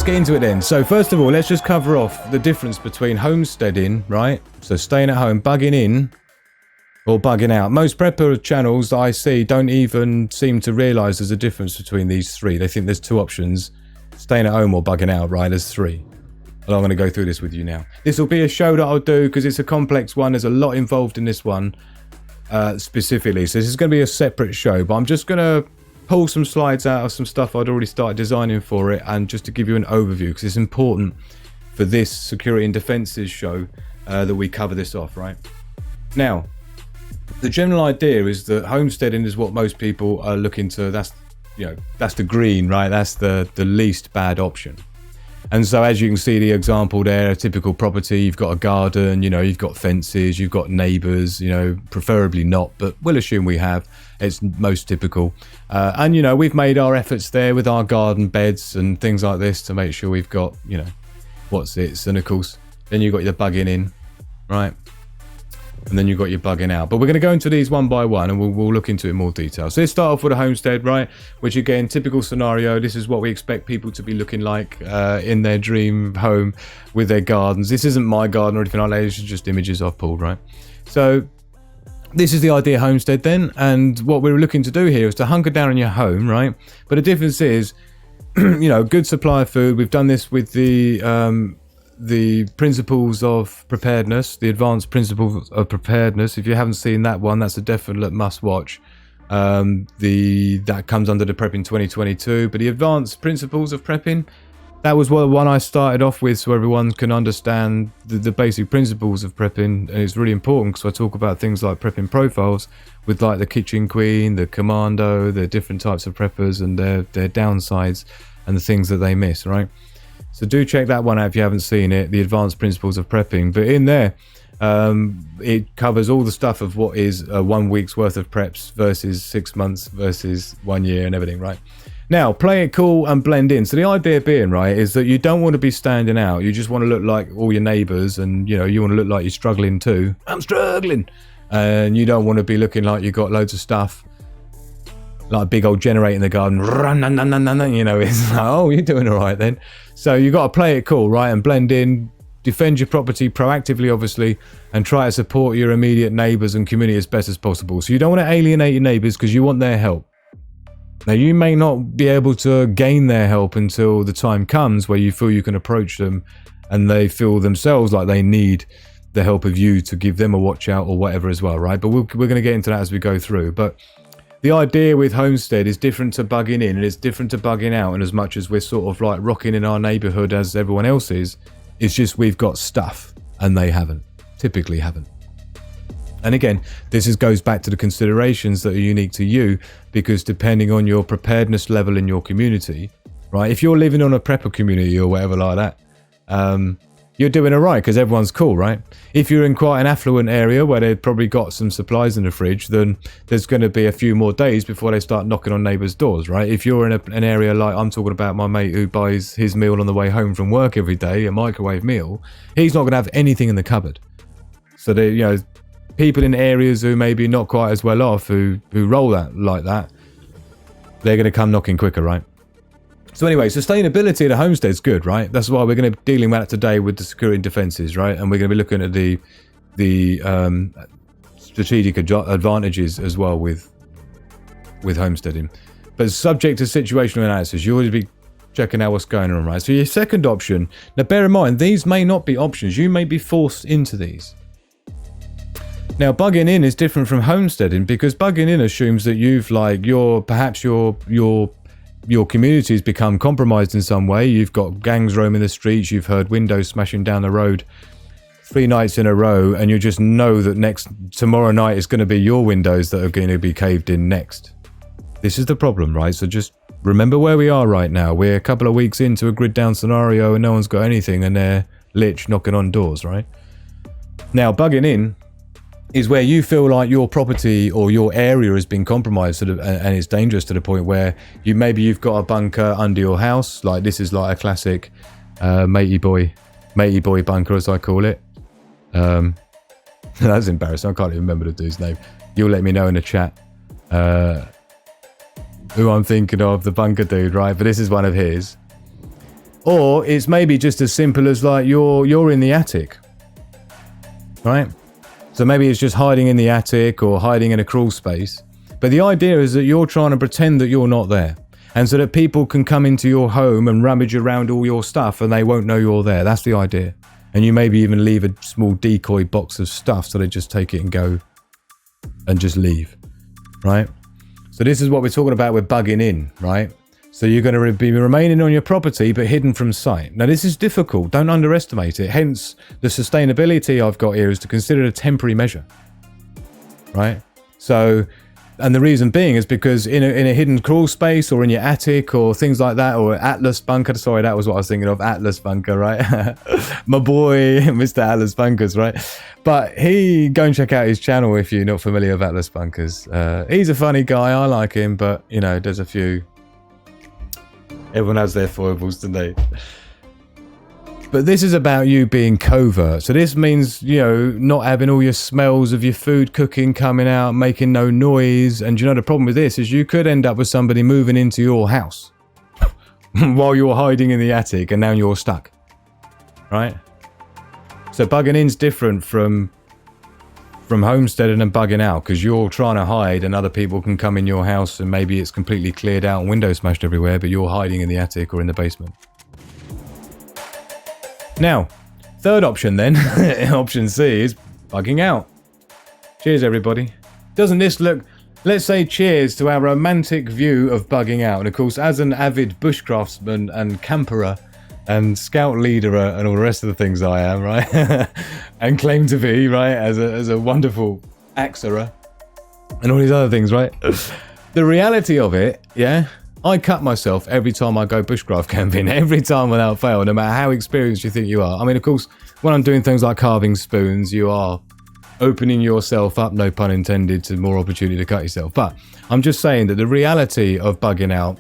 let's get into it then. So first of all, let's just cover off the difference between homesteading, right? So staying at home, bugging in, or bugging out. Most prepper channels that I see don't even seem to realise there's a difference between these three. They think there's two options, staying at home or bugging out, right? There's three. And I'm going to go through this with you now. This will be a show that I'll do because it's a complex one. There's a lot involved in this one specifically. So this is going to be a separate show, but I'm just going to pull some slides out of some stuff I'd already started designing for it, and just to give you an overview, because it's important for this security and defences show that we cover this off, right? Now, the general idea is that homesteading is what most people are looking to. That's the green, right? That's the least bad option. And so as you can see the example there, a typical property, you've got a garden, you've got fences, you've got neighbours, preferably not, but we'll assume we have. It's most typical. And, we've made our efforts there with our garden beds and things like this to make sure we've got, and of course, then you've got your bugging in, right? And then you've got your bugging out. But we're going to go into these one by one, and we'll look into it in more detail. So let's start off with a homestead, right? Which again, typical scenario. This is what we expect people to be looking like in their dream home with their gardens. This isn't my garden or anything like that. This is just images I've pulled, right? So this is the idea homestead then. And what we're looking to do here is to hunker down in your home, right? But the difference is, good supply of food. We've done this with the principles of preparedness, the advanced principles of preparedness. If you haven't seen that one, that's a definite must watch. That comes under the Prepping 2022, but the advanced principles of prepping, that was the one I started off with, so everyone can understand the basic principles of prepping. And it's really important because I talk about things like prepping profiles with like the kitchen queen, the commando, the different types of preppers and their downsides and the things that they miss, right? So do check that one out if you haven't seen it, the advanced principles of prepping. But in there, it covers all the stuff of what is 1 week's worth of preps versus 6 months versus 1 year and everything, right? Now, play it cool and blend in. So the idea being, right, is that you don't want to be standing out. You just want to look like all your neighbours, and, you want to look like you're struggling too. I'm struggling. And you don't want to be looking like you've got loads of stuff, like a big old generator in the garden. It's like, oh, you're doing all right then. So you got to play it cool, right, and blend in, defend your property proactively, obviously, and try to support your immediate neighbours and community as best as possible. So you don't want to alienate your neighbours because you want their help. Now, you may not be able to gain their help until the time comes where you feel you can approach them and they feel themselves like they need the help of you to give them a watch out or whatever as well, right? But we're going to get into that as we go through. But the idea with homestead is different to bugging in, and it's different to bugging out. And as much as we're sort of like rocking in our neighbourhood as everyone else is, it's just we've got stuff and they haven't, typically haven't. And again, this goes back to the considerations that are unique to you, because depending on your preparedness level in your community, right? If you're living on a prepper community or whatever like that, you're doing all right because everyone's cool, right? If you're in quite an affluent area where they've probably got some supplies in the fridge, then there's going to be a few more days before they start knocking on neighbours' doors, right? If you're in an area like I'm talking about, my mate who buys his meal on the way home from work every day, a microwave meal, he's not going to have anything in the cupboard. So they, people in areas who maybe not quite as well off, who roll that like that, they're going to come knocking quicker, right? So anyway, sustainability of the homestead is good, right? That's why we're going to be dealing with that today with the security and defences, right? And we're going to be looking at the strategic advantages as well with homesteading. But subject to situational analysis, you always be checking out what's going on, right? So your second option, now bear in mind, these may not be options. You may be forced into these. Now, bugging in is different from homesteading, because bugging in assumes that you've your community's become compromised in some way. You've got gangs roaming the streets. You've heard windows smashing down the road 3 nights in a row, and you just know that tomorrow night is going to be your windows that are going to be caved in next. This is the problem, right? So just remember where we are right now. We're a couple of weeks into a grid down scenario and no one's got anything, and they're lich knocking on doors, right? Now, bugging in is where you feel like your property or your area has been compromised and it's dangerous to the point where you've got a bunker under your house. Like this is like a classic matey boy bunker, as I call it. That's embarrassing. I can't even remember the dude's name. You'll let me know in the chat who I'm thinking of, the bunker dude, right? But this is one of his. Or it's maybe just as simple as like you're in the attic, right? So maybe it's just hiding in the attic or hiding in a crawl space. But the idea is that you're trying to pretend that you're not there. And so that people can come into your home and rummage around all your stuff and they won't know you're there. That's the idea. And you maybe even leave a small decoy box of stuff so they just take it and go and just leave, right? So this is what we're talking about with bugging in, right? So you're going to be remaining on your property but hidden from sight. Now this is difficult. Don't underestimate it. Hence the sustainability I've got here is to consider it a temporary measure, right? So, and the reason being is because in a hidden crawl space or in your attic or things like that, or Atlas bunker, sorry, that was what I was thinking of, Atlas bunker, right? My boy, Mr. Atlas Bunkers, right? But go and check out his channel if you're not familiar with Atlas Bunkers. He's a funny guy, I like him, but, you know, there's a few... Everyone has their foibles, don't they? But this is about you being covert. So this means, you know, not having all your smells of your food cooking coming out, making no noise. And you know, the problem with this is you could end up with somebody moving into your house while you're hiding in the attic and now you're stuck, right? So bugging in's different from homesteading and bugging out, because you're trying to hide and other people can come in your house and maybe it's completely cleared out and windows smashed everywhere, but you're hiding in the attic or in the basement. Now, third option then, option C, is bugging out. Cheers everybody. Doesn't this look... Let's say cheers to our romantic view of bugging out. And of course, as an avid bushcraftsman and camperer and scout leader and all the rest of the things I am, right? And claim to be, right, as a wonderful axerer and all these other things, right? The reality of it, yeah, I cut myself every time I go bushcraft camping, every time without fail, no matter how experienced you think you are. I mean, of course, when I'm doing things like carving spoons, you are opening yourself up, no pun intended, to more opportunity to cut yourself. But I'm just saying that the reality of bugging out,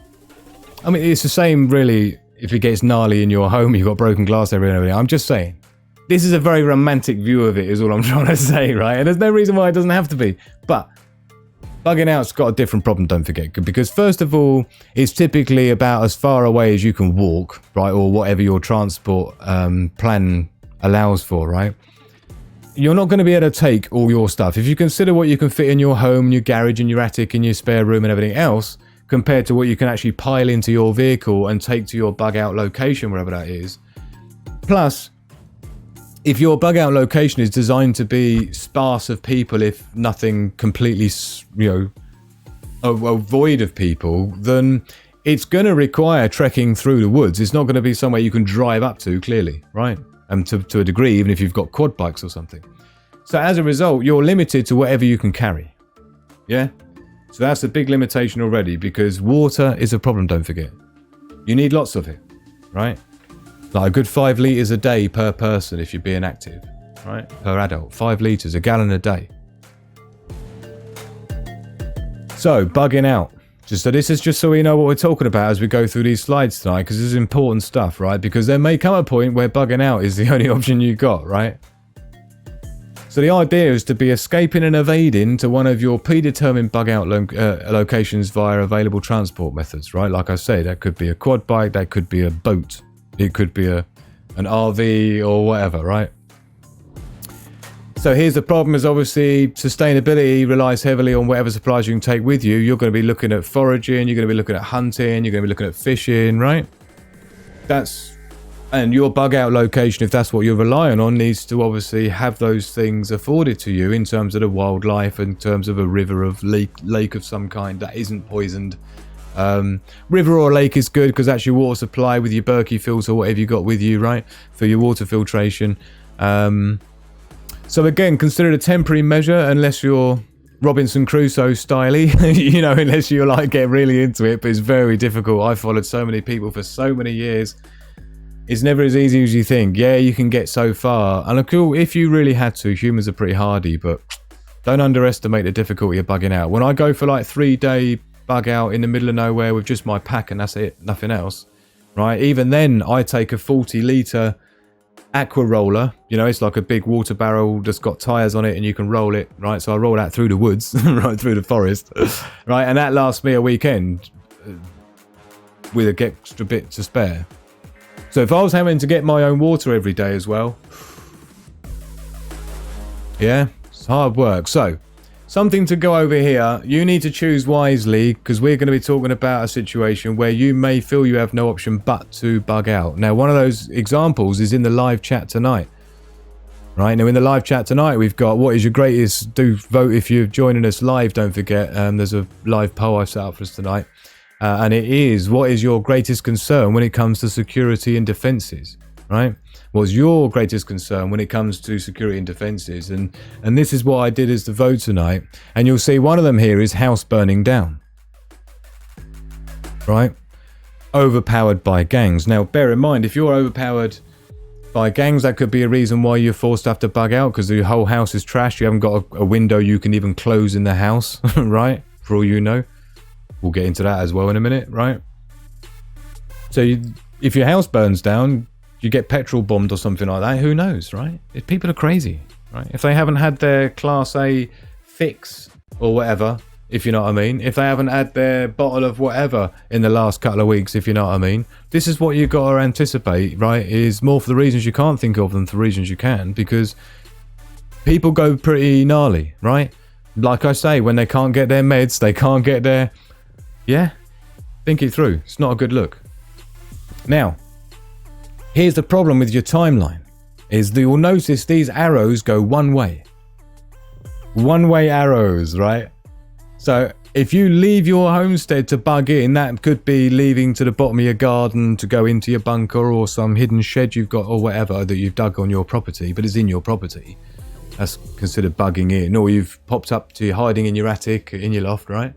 I mean, it's the same really if it gets gnarly in your home, you've got broken glass everywhere and everything. I'm just saying, this is a very romantic view of it is all I'm trying to say, right? And there's no reason why it doesn't have to be. But bugging out's got a different problem, don't forget, because first of all, it's typically about as far away as you can walk, right? Or whatever your transport plan allows for, right? You're not going to be able to take all your stuff. If you consider what you can fit in your home, your garage, and your attic, and your spare room and everything else, compared to what you can actually pile into your vehicle and take to your bug out location, wherever that is. Plus, if your bug out location is designed to be sparse of people, if nothing completely, you know, a void of people, then it's going to require trekking through the woods. It's not going to be somewhere you can drive up to, clearly, right? And to a degree, even if you've got quad bikes or something. So as a result, you're limited to whatever you can carry. Yeah? So that's a big limitation already, because water is a problem, don't forget. You need lots of it, right? Like a good 5 litres a day per person if you're being active, right? Per adult, 5 litres, a gallon a day. So, bugging out. So this is just so we know what we're talking about as we go through these slides tonight, because this is important stuff, right? Because there may come a point where bugging out is the only option you got, right? So the idea is to be escaping and evading to one of your predetermined bug out locations via available transport methods, right? Like I say, that could be a quad bike, that could be a boat, it could be an RV or whatever, right? So here's the problem, is obviously sustainability relies heavily on whatever supplies you can take with you. You're going to be looking at foraging, you're going to be looking at hunting, you're going to be looking at fishing, right? And your bug out location, if that's what you're relying on, needs to obviously have those things afforded to you in terms of the wildlife, in terms of a river of lake of some kind that isn't poisoned. River or lake is good because that's your water supply with your Berkey filter or whatever you got with you, right? For your water filtration. So again, consider it a temporary measure unless you're Robinson Crusoe styley, you know, unless you like get really into it, but it's very difficult. I followed so many people for so many years. It's never as easy as you think. Yeah, you can get so far. And cool, if you really had to, humans are pretty hardy, but don't underestimate the difficulty of bugging out. When I go for like 3-day bug out in the middle of nowhere with just my pack and that's it, nothing else, right? Even then, I take a 40-litre aqua roller. You know, it's like a big water barrel that's got tyres on it and you can roll it, right? So I roll that through the woods, right through the forest, right? And that lasts me a weekend with an extra bit to spare. So if I was having to get my own water every day as well, yeah, it's hard work. So something to go over here. You need to choose wisely, because we're going to be talking about a situation where you may feel you have no option but to bug out. Now, one of those examples is in the live chat tonight. Right, now in the live chat tonight, we've got what is your greatest, do vote if you're joining us live, don't forget, there's a live poll I've set up for us tonight. And it is, what is your greatest concern when it comes to security and defences, right? What's your greatest concern when it comes to security and defences? And this is what I did as the vote tonight. And you'll see one of them here is house burning down, right? Overpowered by gangs. Now, bear in mind, if you're overpowered by gangs, that could be a reason why you're forced to have to bug out, because the whole house is trashed. You haven't got a window you can even close in the house, right? For all you know. We'll get into that as well in a minute, right? So if your house burns down, you get petrol bombed or something like that, who knows, right? People are crazy, right? If they haven't had their Class A fix or whatever, if you know what I mean, if they haven't had their bottle of whatever in the last couple of weeks, if you know what I mean, this is what you've got to anticipate, right? Is more for the reasons you can't think of than for the reasons you can, because people go pretty gnarly, right? Like I say, when they can't get their meds, they can't get their... Yeah, think it through. It's not a good look. Now, here's the problem with your timeline, is that you'll notice these arrows go one way. One-way arrows, right? So if you leave your homestead to bug in, that could be leaving to the bottom of your garden to go into your bunker or some hidden shed you've got or whatever that you've dug on your property, but it's in your property. That's considered bugging in. Or you've popped up to hiding in your attic, in your loft, right?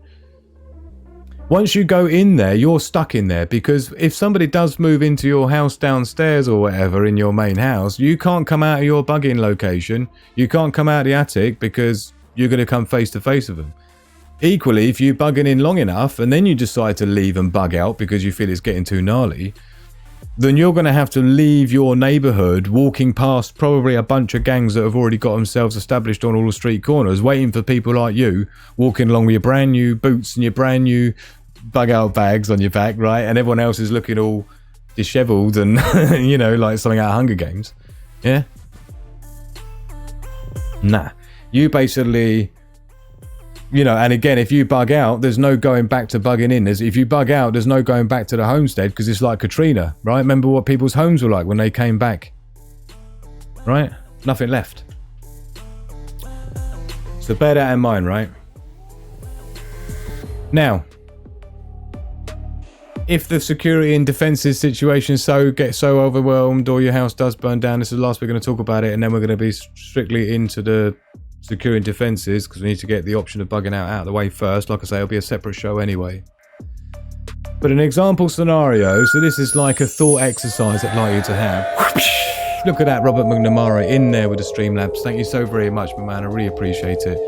Once you go in there, you're stuck in there, because if somebody does move into your house downstairs or whatever in your main house, you can't come out of your bugging location. You can't come out of the attic because you're going to come face to face with them. Equally, if you're bugging in long enough and then you decide to leave and bug out because you feel it's getting too gnarly, then you're going to have to leave your neighbourhood, walking past probably a bunch of gangs that have already got themselves established on all the street corners, waiting for people like you, walking along with your brand new boots and your brand new bug out bags on your back, right? And everyone else is looking all dishevelled and, you know, like something out of Hunger Games. Yeah? Nah. You basically... You know, and again, if you bug out, there's no going back to bugging in. If you bug out, there's no going back to the homestead, because it's like Katrina, right? Remember what people's homes were like when they came back, right? Nothing left. So bear that in mind, right? Now, if the security and defences situation gets so overwhelmed, or your house does burn down, this is the last we're going to talk about it, and then we're going to be strictly into the security and defences, because we need to get the option of bugging out of the way first. Like I say, it'll be a separate show anyway. But an example scenario, so this is like a thought exercise I'd like you to have. Look at that, Robert McNamara in there with the Streamlabs. Thank you so very much, my man. I really appreciate it.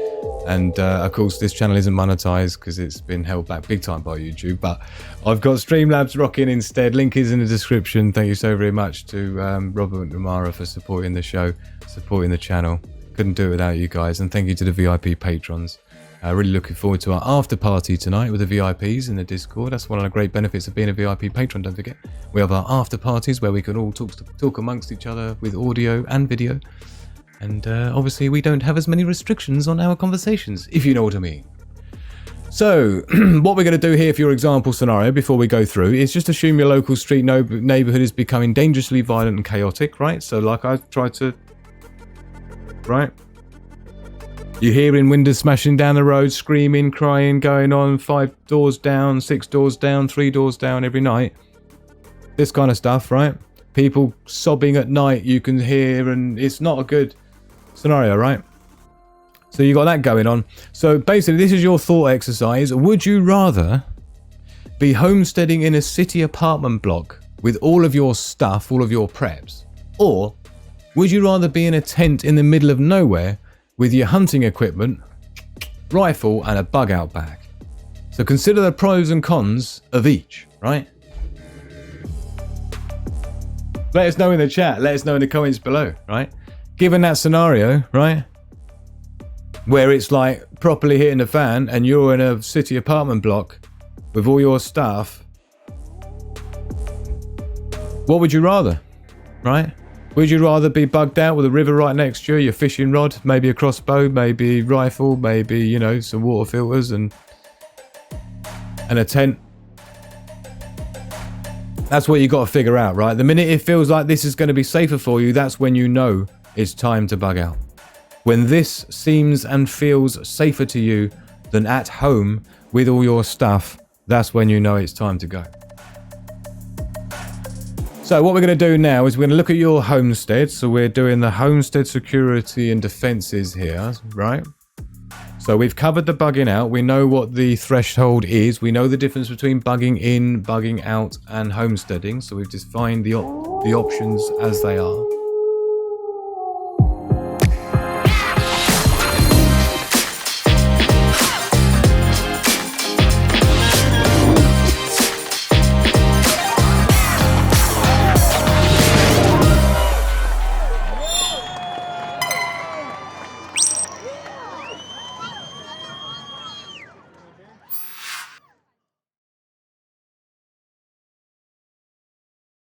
And of course, this channel isn't monetized because it's been held back big time by YouTube. But I've got Streamlabs rocking instead. Link is in the description. Thank you so very much to Robert McNamara for supporting the show, supporting the channel. Couldn't do it without you guys. And thank you to the VIP patrons. Really looking forward to our after party tonight with the VIPs in the Discord. That's one of the great benefits of being a VIP patron, don't forget. We have our after parties where we can all talk amongst each other with audio and video. And obviously we don't have as many restrictions on our conversations, if you know what I mean. So, what we're going to do here for your example scenario before we go through is just assume your local street neighbourhood is becoming dangerously violent and chaotic, right? So like I tried to... Right? You're hearing windows smashing down the road, screaming, crying, going on 5 doors down, 6 doors down, 3 doors down every night. This kind of stuff, right? People sobbing at night you can hear, and it's not a good scenario, right? So you got that going on. So basically, this is your thought exercise. Would you rather be homesteading in a city apartment block with all of your stuff, all of your preps? Or would you rather be in a tent in the middle of nowhere with your hunting equipment, rifle, and a bug out bag? So consider the pros and cons of each, right? Let us know in the chat. Let us know in the comments below, right? Given that scenario, right, where it's like properly hitting the fan and you're in a city apartment block with all your stuff, What would you rather, right? Would you rather be bugged out with a river right next to you, your fishing rod, maybe a crossbow, maybe rifle, maybe, you know, some water filters and a tent? That's what you got to figure out, right? The minute it feels like this is going to be safer for you, that's when you know it's time to bug out. When this seems and feels safer to you than at home with all your stuff, that's when you know it's time to go. So what we're going to do now is we're going to look at your homestead. So we're doing the homestead security and defenses here, right? So we've covered the bugging out. We know what the threshold is. We know the difference between bugging in, bugging out, and homesteading. So we've defined the options as they are.